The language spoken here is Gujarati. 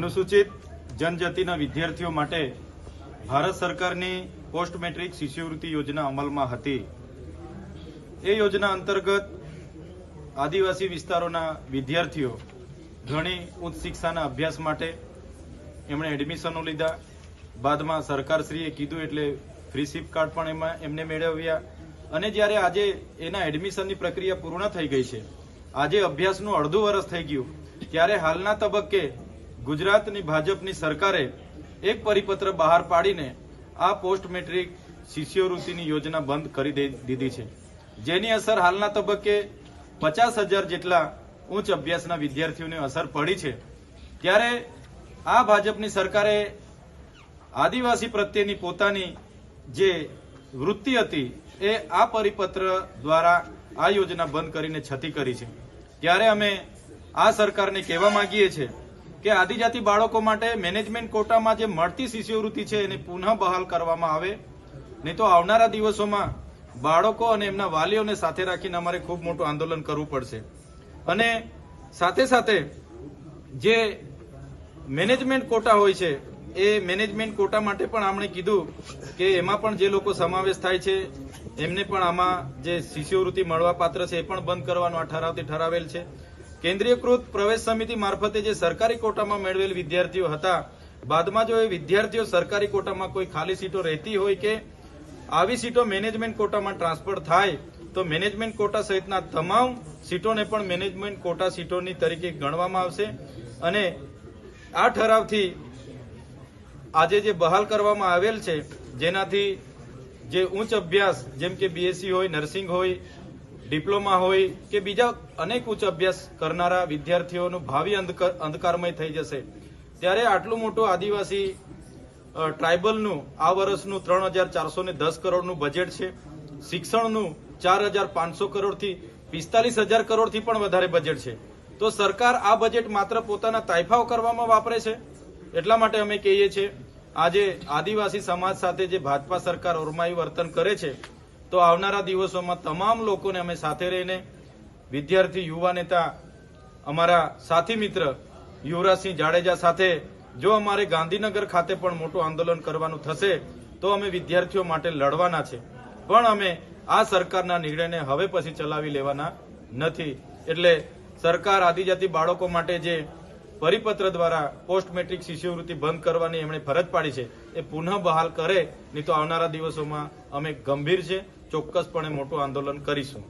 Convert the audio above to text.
અનુસૂચિત જનજાતિના વિદ્યાર્થીઓ માટે ભારત સરકારની પોસ્ટ મેટ્રિક શિષ્યવૃત્તિ યોજના અમલમાં હતી। એ યોજના અંતર્ગત આદિવાસી વિસ્તારોના વિદ્યાર્થીઓ ઘણી ઉચ્ચ શિક્ષાના અભ્યાસ માટે એમણે એડમિશનો લીધા। બાદમાં સરકારશ્રીએ કીધું એટલે ફ્રીશીપ કાર્ડ પણ એમને મેળવ્યા અને જ્યારે આજે એના એડમિશનની પ્રક્રિયા પૂર્ણ થઈ ગઈ છે, આજે અભ્યાસનું અડધું વર્ષ થઈ ગયું, ત્યારે હાલના તબક્કે ગુજરાતની ભાજપની સરકારે એક પરિપત્ર બહાર પાડીને આ પોસ્ટ મેટ્રિક શિષ્યવૃત્તિની યોજના બંધ કરી દીધી છે, જેની અસર હાલના તબક્કે 50,000 જેટલા ઉચ્ચ અભ્યાસના વિદ્યાર્થીઓને અસર પડી છે। ત્યારે આ ભાજપની સરકારે આદિવાસી પ્રત્યેની પોતાની જે વૃત્તિ હતી એ આ પરિપત્ર દ્વારા આ યોજના બંધ કરીને છતી કરી છે। ત્યારે અમે આ સરકારને કહેવા માંગીએ છીએ કે આદિજાતિ બાળકો માટે મેનેજમેન્ટ કોટામાં જે મળતી શિષ્યવૃત્તિ છે એને પુનઃ બહાલ કરવામાં આવે, નહીં તો આવનારા દિવસોમાં બાળકો અને એમના વાલીઓને સાથે રાખીને અમારે ખૂબ મોટું આંદોલન કરવું પડશે। અને સાથે સાથે જે મેનેજમેન્ટ કોટા હોય છે એ મેનેજમેન્ટ કોટા માટે પણ આપણે કીધું કે એમાં પણ જે લોકો સમાવેશ થાય છે એમને પણ આમાં જે શિષ્યવૃત્તિ મળવા પાત્ર છે એ પણ બંધ કરવાનો આ ઠરાવથી ઠરાવેલ છે। કેન્દ્રીયકૃત પ્રવેશ સમિતિ મારફતે જે સરકારી કોટામાં મેળવેલ વિદ્યાર્થીઓ હતા, બાદમાં જો એ વિદ્યાર્થીઓ સરકારી કોટામાં કોઈ ખાલી સીટો રહેતી હોય કે આવી સીટો મેનેજમેન્ટ કોટામાં ટ્રાન્સફર થાય તો મેનેજમેન્ટ કોટા સહિતના તમામ સીટોને પણ મેનેજમેન્ટ કોટા સીટોની તરીકે ગણવામાં આવશે। અને આ ઠરાવથી આજે જે બહાલ કરવામાં આવેલ છે, જેનાથી જે ઉચ્ચ અભ્યાસ જેમ કે બીએસસી હોય, નર્સિંગ હોય, ડિપ્લોમા હોય કે બીજા અનેક ઉચ્ચ અભ્યાસ કરનારા વિદ્યાર્થીઓનું ભાવિ અંધકારમય થઈ જશે। ત્યારે આટલું મોટું આદિવાસી ટ્રાઇબલનું આ વર્ષનું 3,410 કરોડનું બજેટ છે, શિક્ષણનું 4,500 કરોડથી 45,000 કરોડથી પણ વધારે બજેટ છે, તો સરકાર આ બજેટ માત્ર પોતાના તાઇફાઓ કરવામાં વાપરે છે। એટલા માટે અમે કહીએ છીએ આજે આદિવાસી સમાજ સાથે જે ભાજપા સરકાર ઓરમાયું વર્તન કરે છે, તો આવનારા દિવસોમાં તમામ લોકોને અમે સાથે રહીને વિદ્યાર્થી યુવા નેતા અમારા સાથી મિત્ર યુવરાજસિંહ જાડેજા સાથે જો અમારે ગાંધીનગર ખાતે પણ મોટું આંદોલન કરવાનું થશે તો અમે વિદ્યાર્થીઓ માટે લડવાના છે, પણ અમે આ સરકારના નિર્ણયને હવે પછી ચલાવી લેવાના નથી। એટલે સરકાર આદિજાતિ બાળકો માટે જે પરિપત્ર દ્વારા પોસ્ટ મેટ્રિક શિષ્યવૃત્તિ બંધ કરવાની એમણે ફરજ પાડી છે એ પુનઃ બહાલ કરે, નહીં તો આવનારા દિવસોમાં અમે ગંભીર છે, ચોક્કસપણે મોટું આંદોલન કરીશું।